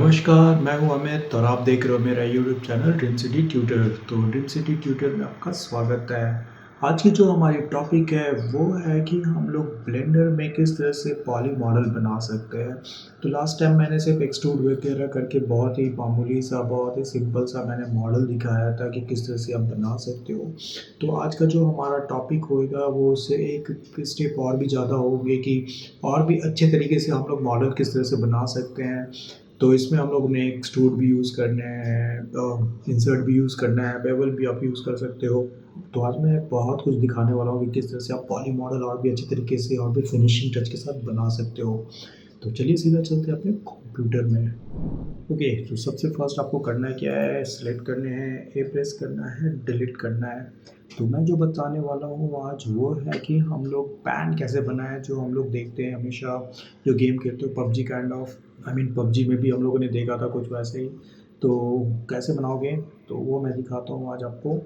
नमस्कार, मैं हूँ अमित और आप देख रहे हो मेरा YouTube channel dream city tutor. तो ड्रीम सिटी ट्यूटर में आपका स्वागत है। आज की जो हमारी टॉपिक है वो है कि हम लोग ब्लेंडर में किस तरह से पॉली मॉडल बना सकते हैं। तो लास्ट टाइम मैंने सिर्फ एक्सट्रूड वगैरह करके बहुत ही मामूली सा, बहुत ही सिंपल सा मैंने मॉडल दिखाया था कि किस तरह से आप बना सकते हो। तो आज का जो हमारा टॉपिक होएगा वो उससे एक स्टेप और भी ज़्यादा होंगे कि और भी अच्छे तरीके से हम लोग मॉडल किस तरह से बना सकते हैं। तो इसमें हम लोग ने एक्सट्रूड भी यूज़ करने हैं, इंसर्ट भी यूज़ करना है, बेवल भी आप यूज़ कर सकते हो। तो आज मैं बहुत कुछ दिखाने वाला हूँ कि किस तरह से आप पॉली मॉडल और भी अच्छे तरीके से और भी फिनिशिंग टच के साथ बना सकते हो। तो चलिए सीधा चलते हैं अपने कंप्यूटर में। ओके, तो सबसे फर्स्ट आपको करना क्या है, सेलेक्ट करने हैं, ए प्रेस करना है, डिलीट करना है। तो मैं जो बताने वाला हूँ आज वो है कि हम लोग पैन कैसे बनाएं, जो हम लोग देखते हैं हमेशा जो गेम खेलते हो PUBG kind of, I mean PUBG में भी हम लोगों ने देखा था कुछ वैसे ही। तो कैसे बनाओगे तो वो मैं दिखाता हूँ आज आपको।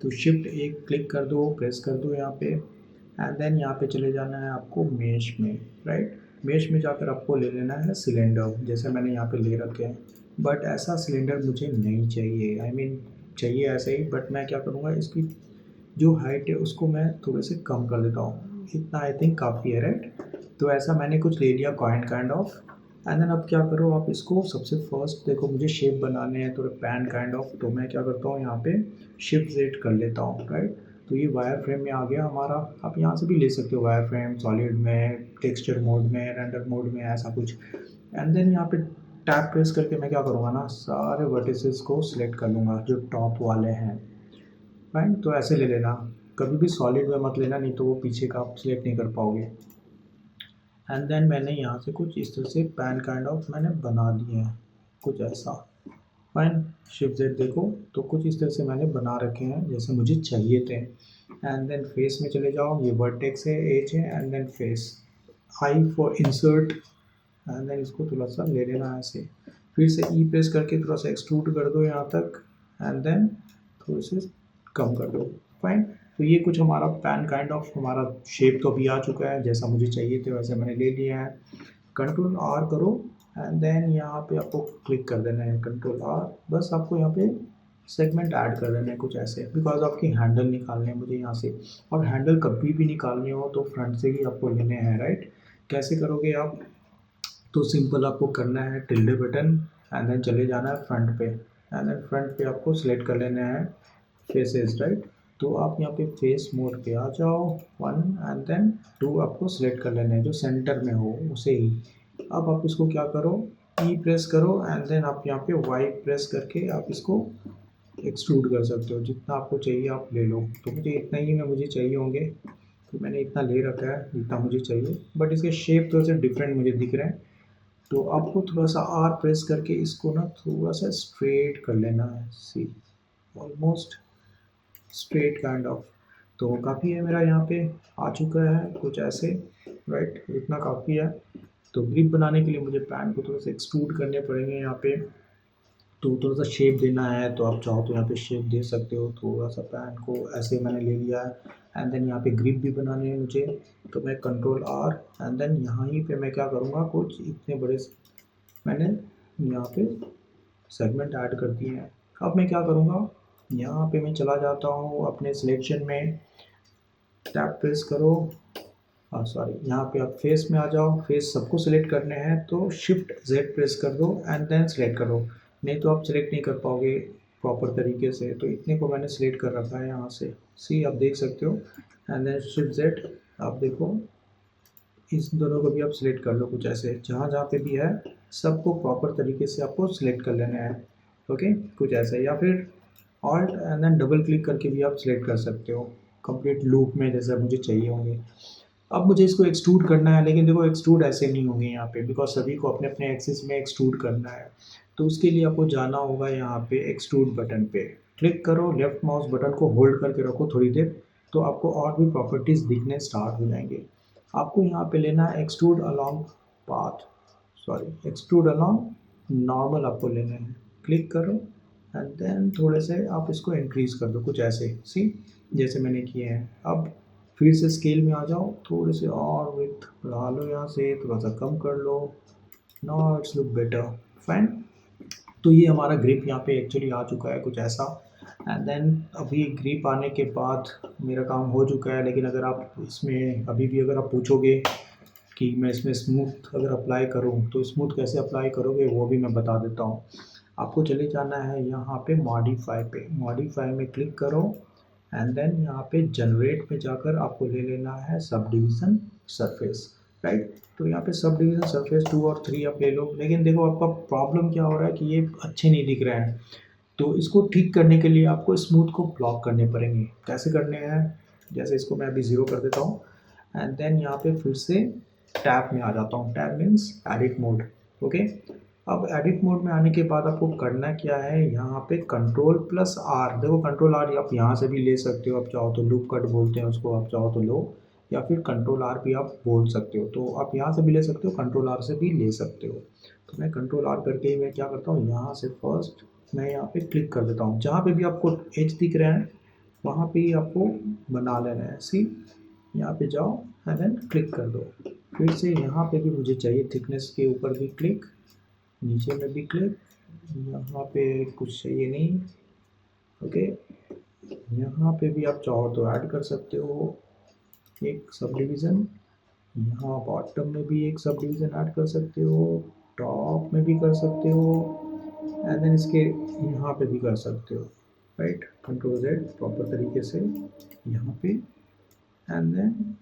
तो शिफ्ट एक क्लिक कर दो, प्रेस कर दो यहाँ पे, एंड देन यहाँ पे चले जाना है आपको मेश में, राइट। मेश में जाकर आपको ले लेना है सिलेंडर, जैसे मैंने यहाँ पे ले रखे हैं। बट ऐसा सिलेंडर मुझे नहीं चाहिए, आई मीन चाहिए ऐसे ही, बट मैं क्या करूँगा, इसकी जो हाइट है उसको मैं थोड़े से कम कर देता हूँ। इतना आई थिंक काफ़ी है, राइट। तो ऐसा मैंने कुछ ले लिया coin kind of. And then अब क्या करो, आप इसको सबसे फर्स्ट देखो मुझे शेप बनाने हैं थोड़े पैन काइंड ऑफ। तो मैं क्या करता हूँ, यहाँ पे शिफ्ट जेड कर लेता हूँ, राइट। तो ये वायर फ्रेम में आ गया हमारा। आप यहाँ से भी ले सकते हो वायर फ्रेम, सॉलिड में, टेक्सचर मोड में, रेंडर मोड में, ऐसा कुछ। एंड देन यहाँ पे टैप प्रेस करके मैं क्या करूँगा ना, सारे वर्टिसेस को सिलेक्ट कर लूँगा जो टॉप वाले हैं, फाइन। तो ऐसे ले लेना, कभी भी सॉलिड में मत लेना, नहीं तो वो पीछे का आप सिलेक्ट नहीं कर पाओगे। एंड देन मैंने यहाँ से कुछ इस तरह से पैन काइंड ऑफ मैंने बना दिए हैं, कुछ ऐसा, फाइन। शिफ्ट जेड देखो, तो कुछ इस तरह से मैंने बना रखे हैं जैसे मुझे चाहिए थे। एंड देन फेस में चले जाओ, ये वर्टेक्स है, एज है, and then face, I for insert. And then इसको थोड़ा सा ले लेना है ऐसे, फिर से ई प्रेस करके थोड़ा सा एक्सट्रूड कर दो यहाँ तक, एंड देन थोड़े से कम कर दो, फाइन। तो ये कुछ हमारा पैन काइंड ऑफ हमारा शेप तो अभी आ चुका है, जैसा मुझे चाहिए थे वैसे मैंने ले लिया है। कंट्रोल आर करो, एंड देन यहाँ पे आपको क्लिक कर देना है, कंट्रोल आर। बस आपको यहाँ पे सेगमेंट ऐड कर देने हैं कुछ ऐसे, बिकॉज आपकी हैंडल निकालने हैं मुझे यहाँ से। और हैंडल कभी भी निकालने हो तो फ्रंट से ही आपको लेने हैं, राइट। कैसे करोगे आप, तो सिंपल आपको करना है टिल्डे बटन, एंड देन चले जाना है फ्रंट पे, एंड देन फ्रंट पे आपको सिलेक्ट कर लेना है फेसेस, राइट। तो आप यहाँ पे फेस मोड पे आ जाओ, 1 एंड देन 2 आपको सिलेक्ट कर लेना है जो सेंटर में हो उसे ही। अब आप इसको क्या करो, ई प्रेस करो, एंड देन आप यहाँ पे वाई प्रेस करके आप इसको एक्सट्रूड कर सकते हो, जितना आपको चाहिए आप ले लो। तो मुझे इतना ही में मुझे चाहिए होंगे, तो मैंने इतना ले रखा है जितना मुझे चाहिए, बट इसके शेप थोड़े से डिफरेंट मुझे दिख रहे हैं। तो आपको थोड़ा सा आर प्रेस करके इसको ना थोड़ा सा स्ट्रेट कर लेना है, सी, ऑलमोस्ट स्ट्रेट काइंड ऑफ। तो काफ़ी है मेरा यहाँ पे आ चुका है कुछ ऐसे, राइट, इतना काफ़ी है। तो ग्रिप बनाने के लिए मुझे पैन को थोड़ा सा एक्सट्रूड करने पड़ेंगे यहाँ पे। तो थोड़ा सा शेप देना है तो आप चाहो तो यहाँ पे शेप दे सकते हो, थोड़ा सा पैन को ऐसे मैंने ले लिया है। एंड देन यहाँ पे ग्रिप भी बनाने हैं मुझे, तो मैं कंट्रोल आर, एंड देन यहाँ ही पे मैं क्या करूँगा, कुछ इतने बड़े मैंने यहाँ पे सेगमेंट ऐड कर दिए हैं। अब मैं क्या करूँगा, यहाँ पे मैं चला जाता हूँ अपने सिलेक्शन में, टैप प्रेस करो, सॉरी, यहाँ पे आप फेस में आ जाओ, फेस सबको सिलेक्ट करने हैं तो शिफ्ट जेड प्रेस कर दो, एंड देन सिलेक्ट करो, नहीं तो आप सिलेक्ट नहीं कर पाओगे प्रॉपर तरीके से। तो इतने को मैंने सिलेक्ट कर रखा है यहाँ से, सी आप देख सकते हो। एंड देन शिफ्ट जेड, आप देखो इस दोनों को भी आप सिलेक्ट कर लो कुछ ऐसे, जहाँ जहाँ पे भी है सबको प्रॉपर तरीके से आपको सिलेक्ट कर लेना है, ओके, कुछ ऐसा। या फिर alt and then double click करके भी आप सिलेक्ट कर सकते हो कंप्लीट लूप में जैसा मुझे चाहिए होंगे। अब मुझे इसको एक्सट्रूड करना है, लेकिन देखो एक्सट्रूड ऐसे नहीं होंगे यहाँ पे, बिकॉज सभी को अपने अपने एक्सिस में एक्सट्रूड करना है। तो उसके लिए आपको जाना होगा यहाँ पे एक्सट्रूड बटन पे, क्लिक करो, लेफ्ट माउस बटन को होल्ड करके रखो थोड़ी देर, तो आपको और भी प्रॉपर्टीज़ दिखने स्टार्ट हो जाएंगे। आपको यहाँ पे लेना है extrude along path, sorry extrude along normal आपको लेना है, क्लिक करो, एंड देन थोड़े से आप इसको इंक्रीज़ कर दो कुछ ऐसे, सी, जैसे मैंने किए हैं। अब फिर से स्केल में आ जाओ, थोड़े से और विथ बढ़ा लो, यहाँ से थोड़ा सा कम कर लो, now it's look better, fine. तो ये हमारा ग्रिप यहाँ पे एक्चुअली आ चुका है कुछ ऐसा। एंड देन अभी ग्रिप आने के बाद मेरा काम हो चुका है। लेकिन अगर आप इसमें अभी भी अगर आप पूछोगे कि मैं इसमें स्मूथ अगर अप्लाई करूँ तो स्मूथ कैसे अप्लाई करोगे वो भी मैं बता देता हूँ। आपको चले जाना है यहाँ पे मॉडिफाई में क्लिक करो। एंड देन यहाँ पे जनरेट में जाकर आपको ले लेना है सब डिवीज़न सरफेस, राइट। तो यहाँ पे सब डिवीज़न सरफेस 2 और 3 आप ले लो। लेकिन देखो आपका प्रॉब्लम क्या हो रहा है कि ये अच्छे नहीं दिख रहे हैं। तो इसको ठीक करने के लिए आपको स्मूथ को ब्लॉक करने पड़ेंगे। कैसे करने हैं, जैसे इसको मैं अभी 0 कर देता हूँ। एंड देन यहाँ पे फिर से टैब में आ जाता हूँ। Tab means edit mode, okay. अब एडिट मोड में आने के बाद आपको करना क्या है, यहाँ पे कंट्रोल प्लस आर, देखो कंट्रोल आर आप यहाँ से भी ले सकते हो, आप चाहो तो लूप कट बोलते हैं उसको, आप चाहो तो लो, या फिर कंट्रोल आर भी आप बोल सकते हो। तो आप यहाँ से भी ले सकते हो, कंट्रोल आर से भी ले सकते हो। तो मैं कंट्रोल आर करके ही मैं क्या करता हूँ, यहाँ से फर्स्ट मैं यहाँ पे क्लिक कर देता हूँ। जहाँ पे भी आपको एज दिख रहा है वहाँ पे ही आपको बना लेना है। सी यहाँ पे जाओ एंड देन क्लिक कर दो। फिर से यहाँ पे भी मुझे चाहिए थिकनेस के ऊपर भी क्लिक, नीचे में भी क्लिक, यहाँ पे कुछ चाहिए नहीं, ओके। यहाँ पे भी आप चाहो तो ऐड कर सकते हो एक सब डिवीज़न, यहाँ बॉटम में भी एक सब डिवीज़न ऐड कर सकते हो, टॉप में भी कर सकते हो, एंड देन इसके यहाँ पे भी कर सकते हो, राइट। कंट्रोल जेड प्रॉपर तरीके से यहाँ पे, एंड देन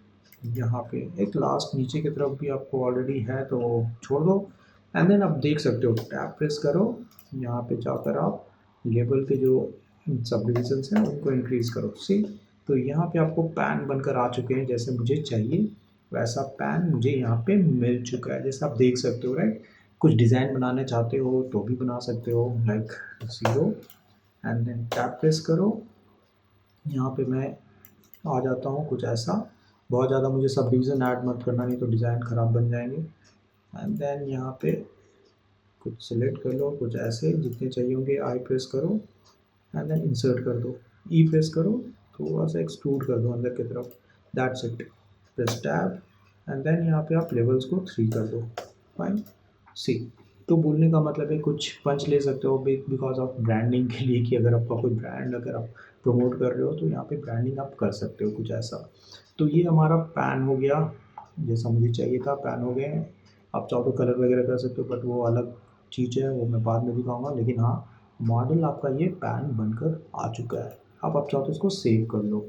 यहाँ पे एक लास्ट नीचे की तरफ भी आपको ऑलरेडी है तो छोड़ दो। एंड देन आप देख सकते हो, टैब प्रेस करो, यहाँ पे जाकर आप लेबल के जो सब डिविजन्स हैं उनको इंक्रीज़ करो। सी तो यहाँ पे आपको पैन बनकर आ चुके हैं, जैसे मुझे चाहिए वैसा पैन मुझे यहाँ पे मिल चुका है, जैसे आप देख सकते हो, राइट। कुछ डिज़ाइन बनाने चाहते हो तो भी बना सकते हो, like 0 and then tab press करो। यहाँ पे मैं आ जाता हूँ कुछ ऐसा। बहुत ज़्यादा मुझे सब डिवीज़न ऐड मत करना, नहीं तो डिज़ाइन ख़राब बन जाएंगे। एंड देन यहाँ पे कुछ सिलेक्ट कर लो, कुछ ऐसे जितने चाहिए होंगे, आई प्रेस करो एंड देन इंसर्ट कर दो, ई प्रेस करो, थोड़ा सा एक्सट्रूड कर दो अंदर की तरफ, that's it. Press tab and then यहाँ पे आप लेवल्स को 3 कर दो, फाइन। सी तो बोलने का मतलब है कुछ पंच ले सकते हो बिकॉज ऑफ ब्रांडिंग के लिए, कि अगर आपका कोई ब्रांड अगर आप प्रमोट कर रहे हो तो यहाँ पे ब्रांडिंग आप कर सकते हो कुछ ऐसा। तो ये हमारा पैन हो गया, जैसा मुझे चाहिए था पैन हो गए। आप चाहो तो कलर वगैरह कर सकते हो बट वो अलग चीज़ है, वो मैं बाद में दिखाऊंगा। लेकिन हाँ, मॉडल आपका ये पैन बनकर आ चुका है। अब आप चाहो तो इसको सेव कर लो।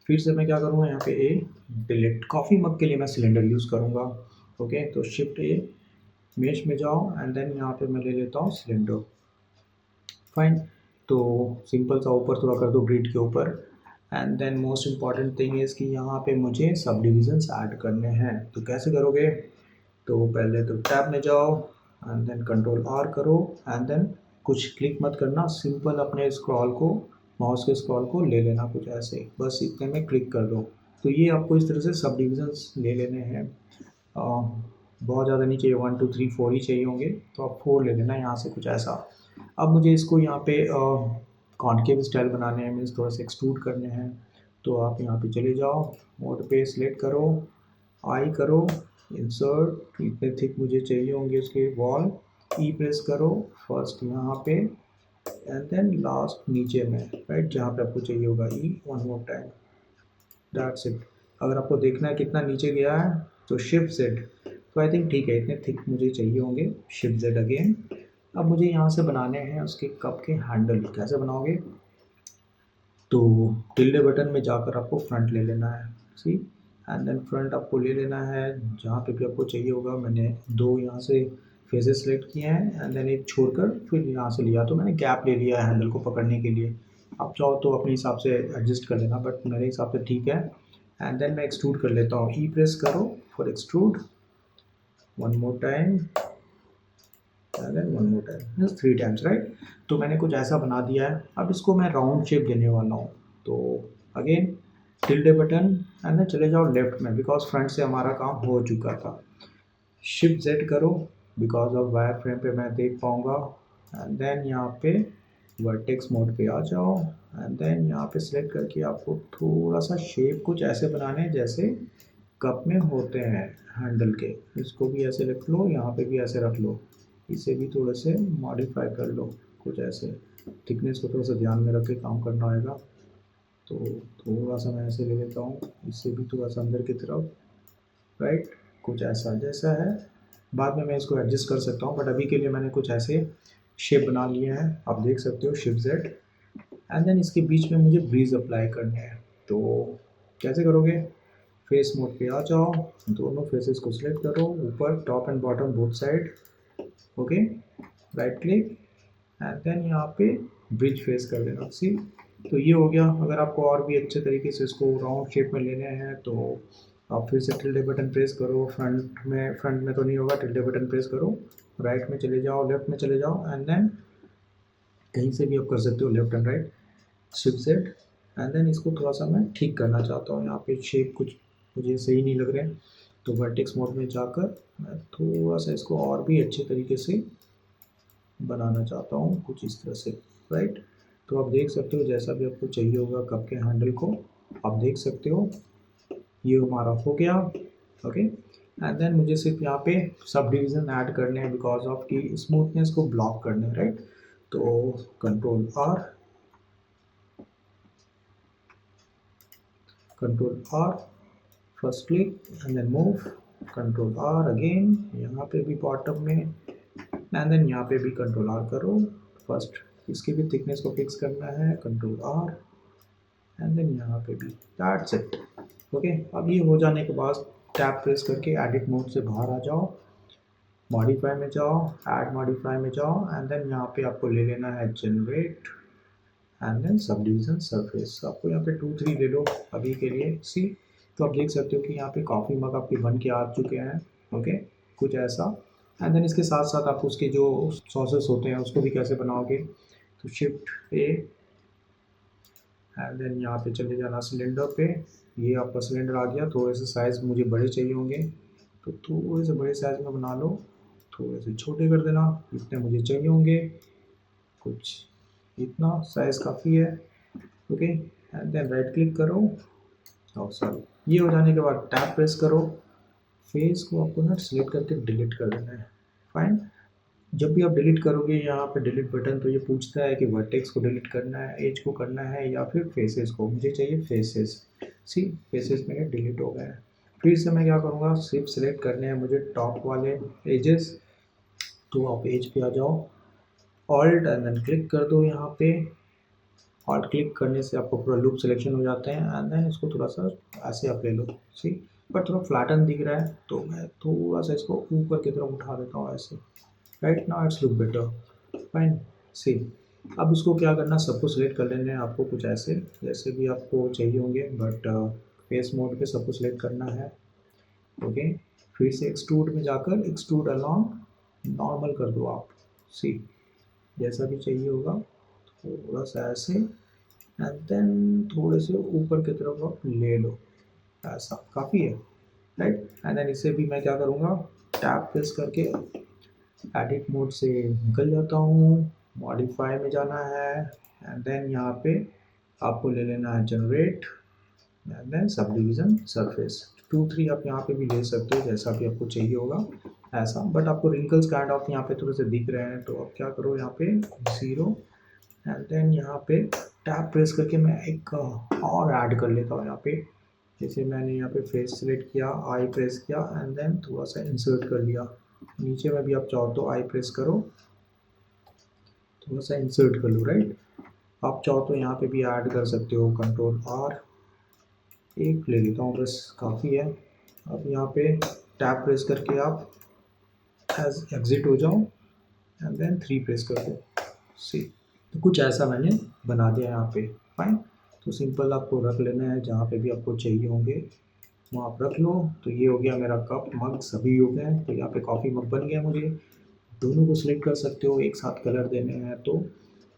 फिर से मैं क्या करूँगा, यहाँ पे ए डिलीट, कॉफ़ी मग के लिए मैं सिलेंडर यूज़ करूँगा, ओके। तो शिफ्ट ए, मेश में जाओ एंड देन यहाँ पे मैं ले लेता हूँ सिलेंडर, फाइन। तो सिंपल सा ऊपर थोड़ा कर दो ग्रिड के ऊपर। And then most important thing is कि यहाँ पे मुझे सब डिविजन्स ऐड करने हैं। तो कैसे करोगे, तो पहले तो टैब में जाओ एंड देन कंट्रोल आर करो एंड देन कुछ क्लिक मत करना, सिंपल अपने स्क्रॉल को, माउस के स्क्रॉल को ले लेना कुछ ऐसे, बस इतने में क्लिक कर दो। तो ये आपको इस तरह से सब डिविजन्स ले लेने हैं। बहुत ज़्यादा नहीं चाहिए, 1 2 3 4 ही चाहिए होंगे, तो आप 4 ले लेना यहाँ से कुछ ऐसा। अब मुझे इसको यहाँ पे कॉनकेव स्टाइल बनाने हैं, मीन्स थोड़ा सा एक्सट्रूड करने हैं। तो आप यहाँ पे चले जाओ, मोड पे सिलेक्ट करो, आई करो, इंसर्ट, इतने थिक मुझे चाहिए होंगे उसके वॉल, ई प्रेस करो फर्स्ट यहाँ पे एंड देन लास्ट नीचे में, राइट, जहाँ पे आपको चाहिए होगा ई, one more time, that's it. अगर आपको देखना है कितना नीचे गया है तो शिफ्ट जेड, तो आई थिंक ठीक है, इतने थिक मुझे चाहिए होंगे, शिफ्ट जेड अगेन। अब मुझे यहाँ से बनाने हैं उसके कप के हैंडल। कैसे बनाओगे, तो टिल्डे बटन में जाकर आपको फ्रंट ले लेना है, सी, एंड देन फ्रंट आपको ले लेना है जहाँ पे भी आपको चाहिए होगा। मैंने 2 यहाँ से फेसेस सेलेक्ट किए हैं एंड देन एक छोड़कर फिर यहाँ से लिया, तो मैंने गैप ले लिया है हैंडल को पकड़ने के लिए। आप चाहो तो अपने हिसाब से एडजस्ट कर लेना, बट मेरे हिसाब से ठीक है। एंड देन मैं एक्सट्रूड कर लेता हूँ, ई प्रेस करो for extrude, one more time and then one more time, means 3 times, right. तो मैंने कुछ ऐसा बना दिया है। अब इसको मैं राउंड शेप देने वाला हूँ। तो again tilde button and then चले जाओ लेफ्ट में, बिकॉज फ्रंट से हमारा काम हो चुका था। शिफ्ट जेड करो, बिकॉज ऑफ वायर फ्रेम पे मैं देख पाऊँगा। एंड देन यहाँ पे वर्टेक्स मोड पे आ जाओ एंड देन यहाँ पे सिलेक्ट करके आपको थोड़ा सा शेप कुछ ऐसे बनाने हैं जैसे कप में होते हैं हैंडल के। इसको भी ऐसे रख लो, यहाँ पे भी ऐसे रख लो, इसे भी थोड़ा से मॉडिफाई कर लो, कुछ ऐसे थिकनेस को थोड़ा सा ध्यान में रख के काम करना होगा। तो थोड़ा सा मैं ऐसे ले लेता हूँ, इससे भी थोड़ा सा अंदर की तरफ, राइट, कुछ ऐसा जैसा है। बाद में मैं इसको एडजस्ट कर सकता हूँ, बट अभी के लिए मैंने कुछ ऐसे शेप बना लिए हैं, आप देख सकते हो, शिफ्ट जेड। एंड देन इसके बीच में मुझे ब्रीज अप्लाई करने हैं। तो कैसे करोगे, फेस मोड पे आ जाओ, दोनों फेसेस को सिलेक्ट करो, ऊपर top and bottom both side, okay, right click, and then यहाँ पे ब्रिज फेस कर देना, सी। तो ये हो गया। अगर आपको और भी अच्छे तरीके से इसको राउंड शेप में लेने हैं तो आप फिर से टिल्डे बटन प्रेस करो, फ्रंट में तो नहीं होगा, टिल्डे बटन प्रेस करो, राइट में चले जाओ, लेफ्ट में चले जाओ, एंड देन कहीं से भी आप कर सकते हो, left and right, shift Z. And then इसको थोड़ा सा मैं ठीक करना चाहता हूँ, यहाँ पे शेप कुछ मुझे सही नहीं लग रहे हैं, तो वर्टेक्स मोड में जाकर मैं थोड़ा सा इसको और भी अच्छे तरीके से बनाना चाहता हूँ, कुछ इस तरह से, राइट। तो आप देख सकते हो, जैसा भी आपको चाहिए होगा कप के हैंडल को, आप देख सकते हो, ये हमारा हो गया, ओके। एंड देन मुझे सिर्फ यहाँ पे सब डिवीज़न ऐड करने हैं, बिकॉज ऑफ की स्मूथनेस को ब्लॉक करने हैं, राइट। तो control R, first click and then move, control R again, यहाँ पे भी बॉटम में, एंड देन यहाँ पे भी कंट्रोल आर करो, फर्स्ट इसकी भी थिकनेस को फिक्स करना है, कंट्रोल आर, एंड देन यहाँ पे भी, दैट्स इट, ओके। अब ये हो जाने के बाद टैप प्रेस करके एडिट मोड से बाहर आ जाओ, मॉडिफाई में जाओ, ऐड मॉडिफाई में जाओ, एंड देन यहाँ पे आपको ले लेना है generate, and then subdivision surface, आपको यहाँ पे 2-3 ले लो अभी के लिए, सी। तो आप देख सकते हो कि यहाँ पे कॉफ़ी मग आपके बन के आ चुके हैं, ओके, कुछ ऐसा। एंड देन इसके साथ साथ आप उसके जो सॉसेस होते हैं उसको भी कैसे बनाओगे, तो शिफ्ट ए, एंड देन यहाँ पे चले जाना सिलेंडर पे, ये आपका सिलेंडर आ गया। थोड़े से साइज़ मुझे बड़े चाहिए होंगे, तो थोड़े से बड़े साइज़ में बना लो, थोड़े से छोटे कर देना, इतने मुझे चाहिए होंगे, कुछ इतना साइज़ काफ़ी है, okay. And then right click करो, और सॉरी, ये हो जाने के बाद टैप प्रेस करो, फेस को आपको ना सिलेक्ट करके डिलीट कर देना है, फाइन। जब भी आप डिलीट करोगे यहाँ पे डिलीट बटन, तो ये पूछता है कि वर्टेक्स को डिलीट करना है, एज को करना है, या फिर फेसेस को, मुझे चाहिए फेसेस, सी, फेसेस मेरे डिलीट हो गए हैं। फिर से मैं क्या करूँगा, सिर्फ सिलेक्ट करने हैं मुझे टॉप वाले एजेस, तो आप एज पे आ जाओ, ऑल्ट एंड देन क्लिक कर दो, यहाँ पे ऑल्ट क्लिक करने से आपको पूरा लूप सिलेक्शन हो जाते हैं, एंड देन इसको थोड़ा सा ऐसे आप ले लो, सी। बट थोड़ा फ्लैटन दिख रहा है, तो मैं थोड़ा सा इसको ऊपर की तरफ उठा देता हूँ ऐसे, right now it's look better, fine, see. अब इसको क्या करना, सबको सिलेक्ट कर लेने हैं आपको, कुछ ऐसे जैसे भी आपको चाहिए होंगे, बट फेस मोड पे सबको सिलेक्ट करना है, ओके। फिर से एक्सट्रूड में जाकर एक्सट्रूड अलॉन्ग नॉर्मल कर दो आप, सी, जैसा भी चाहिए होगा, थोड़ा सा ऐसे, एंड देन थोड़े से ऊपर की तरफ आप ले लो, ऐसा काफ़ी है, राइट। एंड देन इसे भी मैं क्या करूँगा, टैप प्रेस करके एडिट मोड से निकल जाता हूँ, मॉडिफाई में जाना है, एंड देन यहाँ पे आपको ले लेना है generate, and then subdivision surface, 2-3 आप यहाँ पे भी ले सकते हो, जैसा भी आपको चाहिए होगा ऐसा। बट आपको रिंकल्स काइंड ऑफ यहाँ पे थोड़े से दिख रहे हैं, तो आप क्या करो, यहाँ पे 0, एंड देन यहाँ पे टैप प्रेस करके मैं एक और ऐड कर लेता हूँ यहाँ पे, जैसे मैंने यहाँ पे फेस सेलेक्ट किया, आई प्रेस किया, एंड देन थोड़ा सा इंसर्ट कर लिया, नीचे में भी आप चाहो तो आई प्रेस करो, थोड़ा सा इंसर्ट कर लो, राइट। आप चाहो तो यहाँ पे भी ऐड कर सकते हो, कंट्रोल आर, एक ले लेता हूँ बस, काफ़ी है। अब यहाँ पे टैप प्रेस करके आप एज एग्जिट हो जाओ, एंड देन 3 प्रेस कर दो, सी। तो कुछ ऐसा मैंने बना दिया यहाँ पे, फाइन। तो सिंपल आपको रख लेना है, जहाँ पे भी आपको चाहिए होंगे वहाँ आप रख लो। तो ये हो गया मेरा कप मग, सभी हो गए। तो यहाँ पे कॉफ़ी मग बन गया मुझे, दोनों को सिलेक्ट कर सकते हो, एक साथ कलर देने हैं तो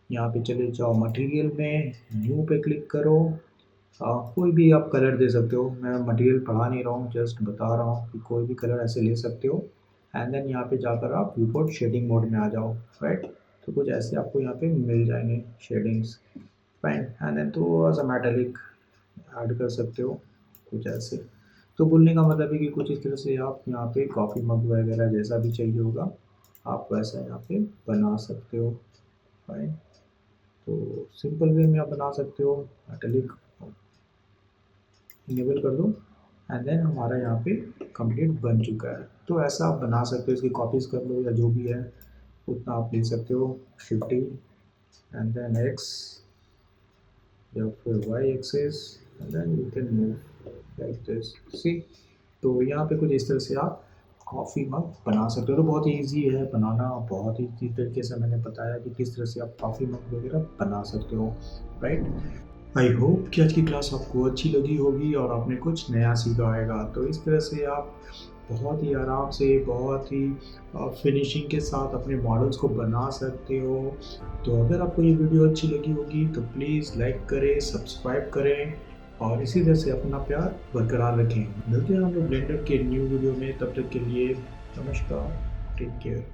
यहाँ पे चले जाओ मटेरियल में, न्यू पे क्लिक करो, कोई भी आप कलर दे सकते हो, मैं मटेरियल पढ़ा नहीं रहा हूँ, जस्ट बता रहा हूँ कि कोई भी कलर ऐसे ले सकते हो। एंड देन यहाँ पे जाकर आप विपोर्ट शेडिंग मोड में आ जाओ, राइट। तो कुछ ऐसे आपको यहाँ पे मिल जाएंगे शेडिंग्स, फाइन। एंड देन थोड़ा सा मेटालिक ऐड कर सकते हो, कुछ ऐसे। तो बोलने का मतलब है कि कुछ इस तरह से आप यहाँ पे कॉफ़ी मग वगैरह जैसा भी चाहिए होगा आप वैसा यहाँ पे बना सकते हो। राइट, तो सिंपल वे में आप बना सकते हो। इटैलिक इनेबल कर दो एंड देन हमारा यहाँ पे कंप्लीट बन चुका है। तो ऐसा आप बना सकते हो, इसकी कॉपीज़ कर लो या जो भी है उतना आप ले सकते हो। 50 एंड देन एक्स या फिर Y axes and then you can move like this. See, तो यहाँ पे कुछ इस तरह से आप कॉफ़ी मग बना सकते हो। तो बहुत ईजी है बनाना, बहुत ही इसी तरीके से मैंने बताया कि किस तरह से आप कॉफ़ी मग वगैरह बना सकते हो। राइट, आई होप कि आज की क्लास आपको अच्छी लगी होगी और आपने कुछ नया सीखा होगा। तो इस तरह से आप बहुत ही आराम से, बहुत ही फिनिशिंग के साथ अपने मॉडल्स को बना सकते हो। तो अगर आपको ये वीडियो अच्छी लगी होगी तो प्लीज़ लाइक करें, सब्सक्राइब करें और इसी तरह से अपना प्यार बरकरार रखें। मिलते हैं हम लोग ब्लेंडर के न्यू वीडियो में, तब तक के लिए नमस्कार, टेक केयर।